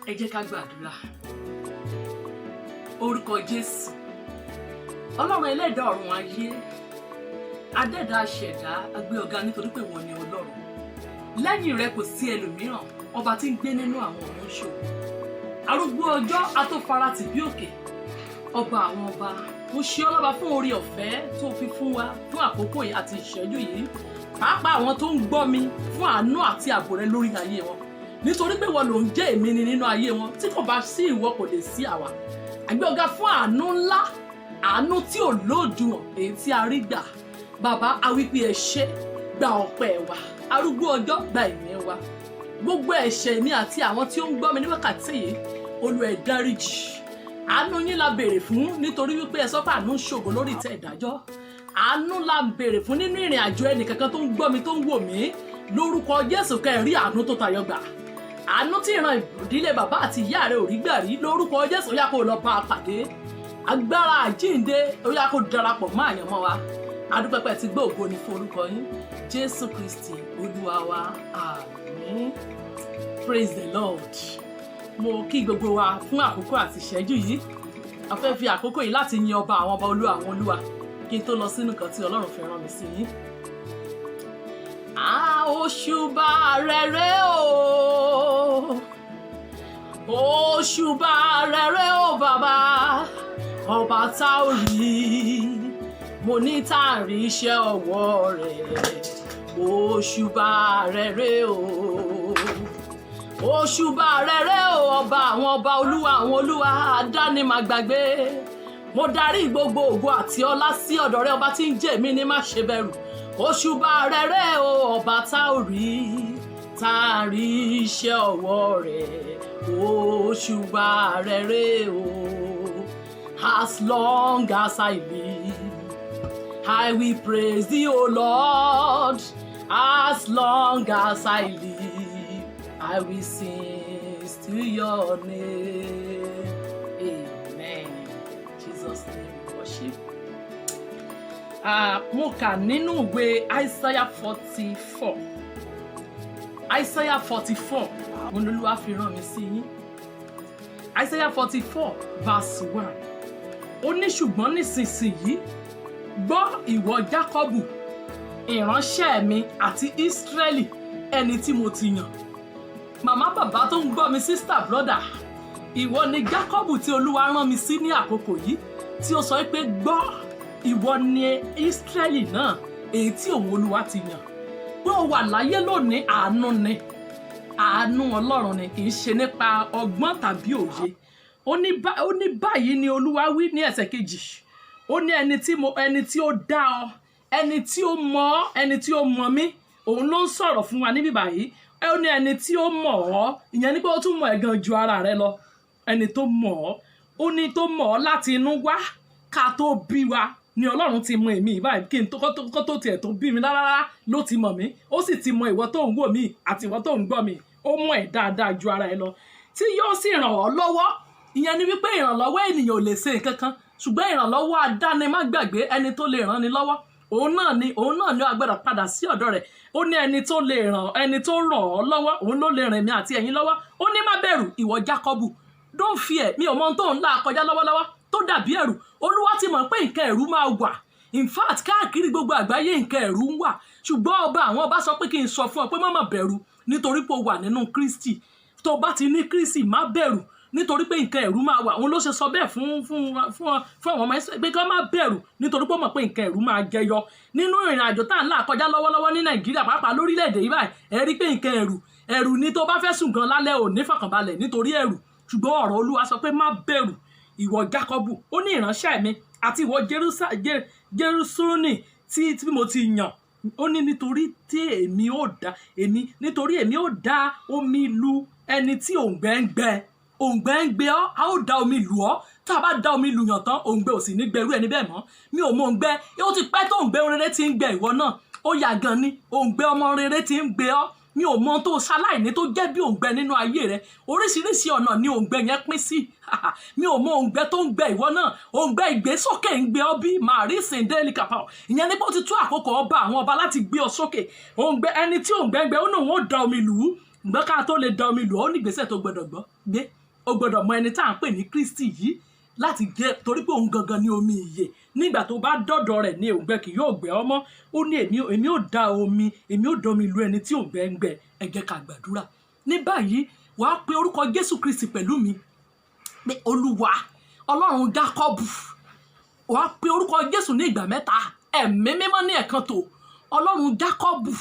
Ẹ jẹ́ ká gbàdúrà. Orúkọ Jésù. Ọlọ́run ẹlẹ́dàá ọ̀run ayé. Adẹ́dàá aṣẹ̀dá agbé ọ̀gá nítorí pé wọ́n ni Ọlọ́run. Lẹ́yìn rẹ kò sí ẹlòmíràn, ọba tí ń gbé nínú àwọn ọ̀run ṣògo. Arúgbó ọjọ́ atófaratì bí òkè. Ọba àwọn ọba. Mo ṣe ọlọ́ba fún oore ọ̀fẹ́ tó fi fún wa fún àkókò yìí àti ìṣẹ́jú yìí. Pàápàá àwọn tó ń gbọ́ mi fún àánú àti ààbò rẹ lórí ayé wọn. Nítorí pé wọ́n ló ń jẹ́ èmi ni nínú ayé wọn, tí kò bá sí ìwọ kò lè sí àwa. Àgbé ọ̀gá fún àánú ńlá, àánú tí ò lódiwọ̀n èyí tí a rí gbà. Bàbá awípé ẹ ṣé, gba ọpẹ́ wa, arúgbó ọjọ́ gba ìyìn wa. Gbogbo ẹ̀ṣẹ̀ mi àti àwọn tí ó ń gbọ́ mi ní wákàtí yìí, Olúwa ẹ dáríjì. Àánú yín la béèrè fún nítorí wípé ẹ sọ pé àánú ń ṣògo lórí ìtẹ́ ìdájọ́. Àánú la béèrè fún nínú ìrìn àjò ẹnìkankan tó ń gbọ́ mi tó ń wò mí. Lórúkọ Jésù kẹ́ rí àánú tó tayọ gbà. Àánú tí ìran ìdílé bàbá àti ìyá rẹ ò rí gbà rí, lórúkọ Jésù ó yá kó lọ bá a pàdé. Agbára àjíǹde ó yá kó darapọ̀ mọ́ àyànmọ́ wa. Adúpẹ́pẹ́ ti gbé ògo ní fún orúkọ yín. Jésù Kristi Olúwa wa, àmín. Praise the Lord. Mo kí gbogbo wa fún àkókò àti ìṣẹ́jú yìí. A fẹ́ fi àkókò yìí láti yin ọba àwọn ọba, olúwa àwọn olúwa, kí n tó lọ sínú nǹkan tí Ọlọ́run fi rán mi sí yín. Òṣùbà rere o, òṣùbà rere o bàbá, ọba tá ò rí, mo ní tá à rí iṣẹ́ ọwọ́ rẹ̀. Òṣùbà rere o, òṣùbà rere o ọba àwọn ọba, olúwa àwọn olúwa, àdáni má gbàgbé. Mo darí gbogbo ògo àti ọlá sí ọ̀dọ̀ rẹ, ọba tí ń jẹ́ mi ní má ṣe bẹ̀rù. Òṣùbà rere o ọba tá ò rí, tá a rí iṣẹ́ ọwọ́ rẹ̀. Òṣùbà rere o. As long as I live, I will praise thee, O Lord. As long as I live, I will sing to your name. Amen. Jesus' name we worship. Mo kà nínú ìwé Isaiah 44. Isaiah 44, Olúwa fi rán mi sí yín. Isaiah 44 verse 1. Ó ní ṣùgbọ́n nísinsìnyí, gbọ́ ìwọ Jákọ́bù, ìránṣẹ́ mi àti Ísírẹ́lì, ẹni tí mo ti yàn. Màmá bàbá tó ń gbọ́ mi, sister brother, ìwọ ni Jákọ́bù tí Olúwa rán mi sí ní àkókò yìí, tí ó sọ pé gbọ́, ìwọ ni Ísírẹ́lì náà, èyí tí òun Olúwa ti yàn. Pé ó wà láyé lónìí, àánú ni, àánú Ọlọ́run ni, kì í ṣe nípa ọgbọ́n tàbí òye. Ó ní báyìí ni Olúwa wí ní ẹsẹ̀ kejì. Ó ní ẹni tí ó dá ọ, ẹni tí ó mọ̀ ọ́, ẹni tí ó mọ̀ mí, òun ló ń sọ̀rọ̀ fún wa níbí báyìí. Ó ní ẹni tí ó mọ̀ ọ́, ìyẹn ni pé ó tún mọ̀ ẹ́ gan ju ara rẹ lọ. Ẹni tó mọ̀ ọ́, ó ní tó mọ̀ ọ́ láti inú wá, ká tó bí wa ni Ọlọ́run ti mọ̀ èmi báyìí, kí n tó kó tiẹ̀ tó bí mi rárá ló ti mọ̀ mí. Ó sì ti mọ̀ ìwọ tó ń wò mí àti ìwọ tó ń gbọ́ mi. Ó mọ̀ ẹ́ dáadáa ju ara ẹ lọ, tí yóò sì ràn ọ́ lọ́wọ́. Ìyẹn ni wípé ìrànlọ́wọ́ ènìyàn ò lè ṣe nǹkan kan, ṣùgbọ́n ìrànlọ́wọ́ adáni má gbàgbé, ẹni tó lè ràn ni lọ́wọ́, òun náà ni a gbọ́dọ̀ padà sí ọ̀dọ̀ rẹ̀. Ó ní ẹni tó ràn ọ́ lọ́wọ́, òun ló lè ràn mí àti ẹ̀yin lọ́wọ́. Ó ní má bẹ̀rù ìwọ Jákọ́bù, don't fear. Mi ò mọ ohun tó ń là kọjá lọ́wọ́lọ́wọ́ tó dàbí ẹ̀rù. Olúwa ti mọ̀ pé nǹkan ẹ̀rù máa wà. In fact, káàkiri gbogbo àgbáyé nǹkan ẹ̀rù ń wà, ṣùgbọ́n ọba àwọn ọba sọ pé kí n sọ fún ọ pé má bẹ̀rù, nítorí pé o wà nínú Kristi. Tó bá ti ní Kristi, má bẹ̀rù, nítorí pé nǹkan ẹ̀rù máa wà. Òun ló ṣe sọ bẹ́ẹ̀ fún àwọn ọmọ Ísírẹ́lì pé kí má bẹ̀rù, nítorí pé ó mọ̀ pé nǹkan ẹ̀rù máa jẹyọ nínú ìrìn àjò tá à ń là kọjá lọ́wọ́lọ́wọ́ ní Nàìjíríà, pàápàá lórílẹ̀‐èdè yìí báyìí. Ẹ rí pé nǹkan ẹ̀rù ni. Tó bá fẹ́ sùn gan lálẹ́ ò ní fọkànbalẹ̀ nítorí ẹ̀rù. Ṣùgbọ́n ọ̀rọ̀ Olúwa sọ pé má bẹ̀rù ìwọ Jákọ́bù. Ó ní ìránṣẹ́ mi àti ìwọ Jerúsálẹ́mù tí mo ti yàn. Ó ní nítorí èmi ó dá omi lu ẹni tí òǹgbẹ ń gbẹ ọ́, a ó dá omi lù ọ́. Tá a bá dá omi lù yàn tán, òǹgbẹ ò sì ní gbẹrú ẹni bẹ́ẹ̀ mọ́. Mi ò mọ òǹgbẹ, ó ti pẹ́ tó òǹgbẹ rere ti ń gbẹ ìwọ náà. Ó yà gan ni, òǹgbẹ ọmọ rere ti ń gbẹ ọ́. Mi ò mọ tó ṣaláìní tó jẹ́ bí òǹgbẹ nínú ayé rẹ. Oríṣiríṣi ọ̀nà ni òǹgbẹ yẹn pín sí. Mi ò mọ òǹgbẹ tó ń gbẹ ìwọ náà. Òǹgbẹ ìgbésókè ń gbé ọ bí màrí sìndéèlì kàpá. Ìyẹn ni pé ó ti tó àkókò ọba àwọn ọba láti gbé ọ sókè. Òǹgbẹ ẹni tí òǹgbẹ ń gbẹ, ó náà wọ́n dá omi lù ú. gbọ́n ká tó lè da omi lò ó ní ìgbésẹ̀ tó gbọ́dọ̀ gbé ó gbọ́dọ̀ mọ ẹni tá à ń pè ní Kristi yìí láti jẹ́ torí pé òun gangan ní omi ìyè nígbà tó bá dọ̀dọ̀ rẹ̀ ní òǹgbẹ kì yóò gbẹ ọmọ ó ní èmi ò da omi èmi ò domi lu ẹni tí òǹgbẹ ń gbẹ ẹ jẹ́ ká gbàdúrà ní báyìí wàá pe orúkọ Jésù Kristi pẹ̀lú mi pé Olúwa Ọlọ́run Jákọ́bù wàá pe orúkọ Jésù ní ìgbà mẹ́ta ẹ̀mí mímọ́ ní ẹ̀kan tó Ọlọ́run Jákọ́bù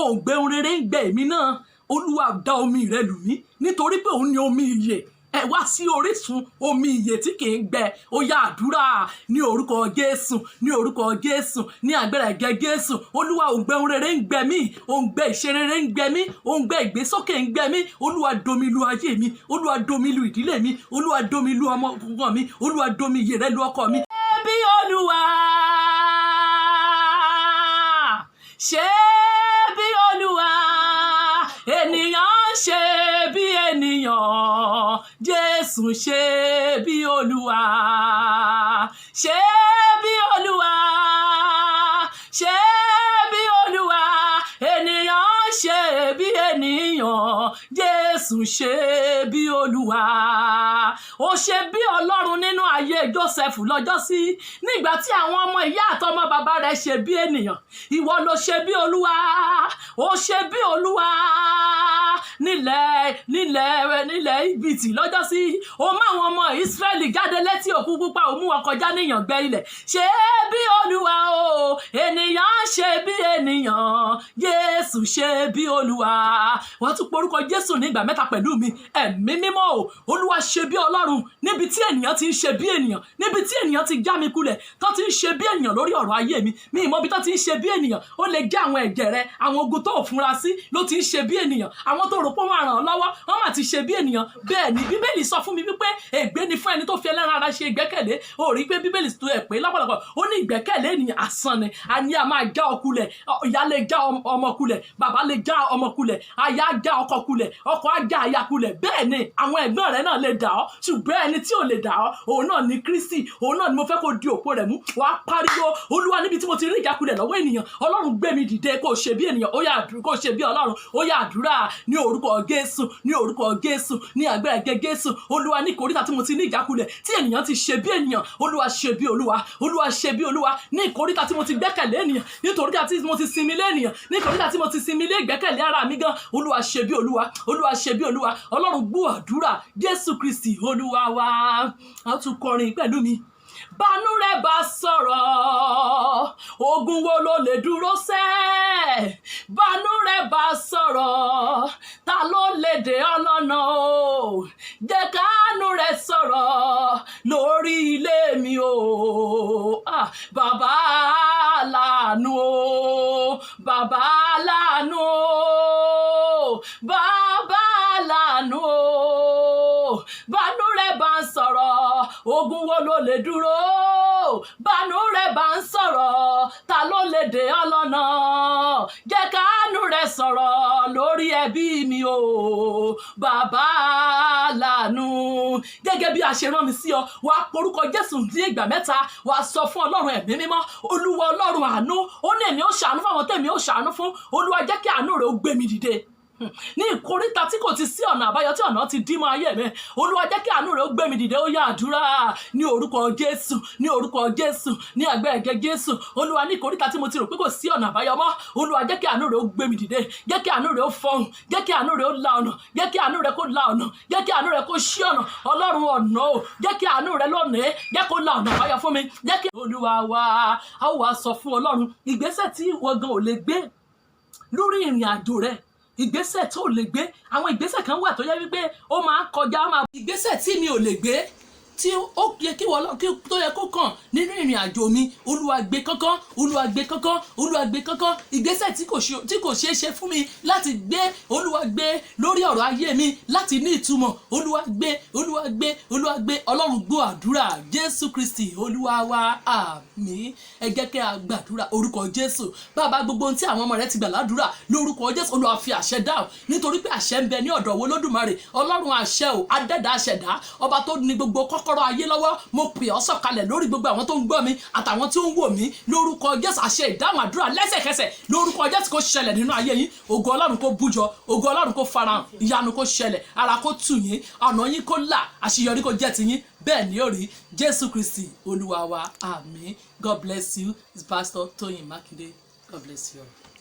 òǹgbẹ ohun rere ń gbẹ èmi náà Olúwa dá omi rẹ lù mí nítorí pé òun ní omi ìyè ẹ wá sí orísun omi ìyè tí kì í gbẹ ó yá àdúrà ní orúkọ Jésù ní orúkọ Jésù ní agbára ẹ̀jẹ̀ Jésù Olúwa òǹgbẹ ohun rere ń gbẹ mí òǹgbẹ ìṣerere ń gbẹ mí òǹgbẹ ìgbésókè ń gbẹ mí Olúwa domi lu ayé mi Olúwa domi lu ìdílé mi Olúwa domi lu ọmọ mi Olúwa domi ìyè rẹ lu ọkọ mi. Bí Olúwa ṣe bí Olúwa ènìyàn ṣe bí ènìyàn Jésù ṣe bí Olúwa ṣe bí Olúwa ṣe bí Olúwa ènìyàn ṣe bí ènìyàn Jésù ṣe bí Olúwa ó ṣe bí Ọlọ́run nínú ayé Jósẹ́fù lọ́jọ́sí nígbà tí àwọn ọmọ ìyá àtọmọ bàbá rẹ̀ ṣe bí ènìyàn ìwọ ló ṣe bí Olúwa ó ṣe bí Olúwa nílẹ̀ Íjíbítì lọ́jọ́sí ó mú àwọn ọmọ Ísírẹ́lì jáde létí òkun pupa ó mú wọn kọjá níyàngbẹ ilẹ̀ ṣe bí Olúwa o ènìyàn ṣe bí ènìyàn Jésù ṣe bí Olúwa wọ́n tún porúkọ Jésù ní ìgbà mẹ́ta pẹ̀lú mi ẹ̀mí mímọ́ o Olúwa ṣe bí Ọlọ́run níbi tí ènìyàn ti ń ṣe bí ènìyàn níbi tí ènìyàn ti já mi kulẹ̀ tó ti ń ṣe bí ènìyàn lórí ọ̀rọ̀ ayé mi ìmọ̀ bí tó ti ń ṣe bí ènìyàn ó lè jẹ́ àwọn ẹ̀jẹ̀ rẹ àwọn ogun tó fúnra sí ló ti ń ṣe bí ènìyàn àwọn tó rò pé wọ́n ràn ọ́ lọ́wọ́ wọ́n mà ti ṣe bí ènìyàn bẹ́ẹ̀ ni Bíbélì sọ fún mi wípé ègbé ni fún ẹni tó fi ẹlẹ́ran ara ṣe ìgbẹ́kẹ̀lé ó rí pé Bíbélì tó ẹ̀ pé lọ́pọ̀lọpọ̀ ó ní ìgbẹ́kẹ̀lé ènìyàn asán ni àní a máa já ọ kulẹ̀ ìyá lè já ọmọ kulẹ̀ bàbá lè já ọmọ kulẹ̀ aya já ọkọ kulẹ̀ ọkọ á já aya kulẹ̀ bẹ́ẹ̀ ni àwọn ẹ̀gbọ́n rẹ náà lè dà ọ́ ṣùgbọ́n ẹni tí ò lè dà ọ́ òun náà ni Kristi òun náà ni mo fẹ́ kó di òpó rẹ̀ mú wàá pariwo Olúwa níbi tí mo ti rí ìjákulẹ̀ lọ́wọ́ ènìyàn Ọlọ́run gbé mi dìde kó ṣe bí ènìyàn ó yá àdúrà kó ṣe bí Ọlọ́run ó yá àdúrà ní orúkọ Jésù ní orúkọ Jésù ní agbára ẹ̀jẹ̀ Jésù Olúwa ní ìkóríta tí mo ti ní ìjákulẹ̀ tí ènìyàn ti ṣe bí ènìyàn Olúwa ṣe bí Olúwa Olúwa ṣe bí Olúwa ní ìkóríta tí mo ti gbẹ́kẹ̀lé ènìyàn nítorí tí mo ti sinmi lé ènìyàn ní ìkóríta tí mo ti sinmi lé ìgbẹ́kẹ̀lé ara mi gan Olúwa ṣe bí Olúwa Olúwa ṣe bí Olúwa Ọlọ́run gbọ́ àdúrà Jésù Kristi Olúwa wa a tún kọrin pẹ̀lú mi. Bánú rẹ̀ bá sọ̀rọ̀ ogun wo ló lè dúró sẹ́ bánú rẹ̀ bá sọ̀rọ̀ ta ló lè dè ọ́ lọ́nà o jẹ́ kánú rẹ̀ sọ̀rọ̀ lórí ilé mi o bàbá láàánú o bàbá láàánú o bàbá láàánú o bánú rẹ̀ bá sọ̀rọ̀ ogun wo ló lè dúró bánú rẹ̀ bá ń sọ̀rọ̀ ta ló lè dè ọ́ lọ́nà jẹ́ kánú rẹ̀ sọ̀rọ̀ lórí ẹbí mi o bàbá láàánú gẹ́gẹ́ bí a ṣe rán mi sí ọ wàá porúkọ Jésù ní ìgbà mẹ́ta wàá sọ fún Ọlọ́run ẹ̀mí mímọ́ Olúwa Ọlọ́run àánú ó ní èmi ó ṣàánú fún àwọn tèmi ó ṣàánú fún Olúwa jẹ́ kí àánú rẹ̀ ó gbé mi dìde ní ìkóríta tí kò ti sí ọ̀nà àbáyọ tí ọ̀nà ti dí mọ́ ayé mi Olúwa jẹ́ kí àánú rẹ̀ ó gbé mi dìde ó yá àdúrà ní orúkọ Jésù ní orúkọ Jésù ní agbára ẹ̀jẹ̀ Jésù Olúwa ní ìkóríta tí mo ti rò pé kò sí ọ̀nà àbáyọ mọ́ Olúwa jẹ́ kí àánú rẹ̀ ó gbé mi dìde jẹ́ kí àánú rẹ̀ ó fọhùn jẹ́ kí àánú rẹ̀ ó la ọ̀nà jẹ́ kí àánú rẹ̀ kó la ọ̀nà jẹ́ kí àánú rẹ̀ kó ṣí ọ̀nà Ọlọ́run ọ̀nà o jẹ́ kí àánú rẹ̀ lónìí jẹ́ kó la ọ̀nà àbáyọ fún mi jẹ́ kí Olúwa wa a ó wá sọ fún Ọlọ́run ìgbésẹ̀ tí wọ́n gan ò lè gbé lórí ìrìn àjò rẹ̀ ìgbésẹ̀ tó lè gbé àwọn ìgbésẹ̀ kan wà tó yẹ wípé ó máa ń kọjá ìgbésẹ̀ tí mi ò lè gbé tí ó yẹ kí tó yẹ kó kàn nínú ìrìn àjò mi Olúwa gbé kánkán Olúwa gbé kánkán Olúwa gbé kánkán ìgbésẹ̀ tí kò ṣeé ṣe fún mi láti gbé Olúwa gbé lórí ọ̀rọ̀ ayé mi láti ní ìtumọ̀ Olúwa gbé Olúwa gbé Olúwa gbé Ọlọ́run gbọ́ àdúrà Jésù Kristi Olúwa wa àmín ẹ jẹ́ kí a gbàdúrà orúkọ Jésù bàbá gbogbo ohun tí àwọn ọmọ rẹ ti gbà ládùúrà lórúkọ Jésù Olúwa fi àṣẹ dáhùn nítorí pé àṣẹ ń bẹ ní ọ̀dọ̀ Olódùmarè Ọlọ́run àṣẹ o adẹ́dàá àṣẹdá ọba tó ní gbogbo kọ́kọ́ kọ́kọ́rọ́ ayé lọ́wọ́ mo pè ọ́ sọ̀kalẹ̀ lórí gbogbo àwọn tó ń gbọ́ mi àtàwọn tí ó ń wò mí lórúkọ Jésù. Àṣẹ ìdáhùn àdúrà lẹ́sẹ̀kẹsẹ̀ lórúkọ Jésù kó ṣẹlẹ̀ nínú ayé yín. Ògo Ọlọ́run kó bújọ, ògo Ọlọ́run kó farahàn, ìyanu kó ṣẹlẹ̀, ara kó tù yín, ọ̀nà yín kó là, àṣeyọrí kó jẹ́ ti yín. Bẹ́ẹ̀ ni ó rí. Jésù Kristi Olúwa wa. Àmín. God bless you. It's Pastor Toyin Makinde. God bless you all.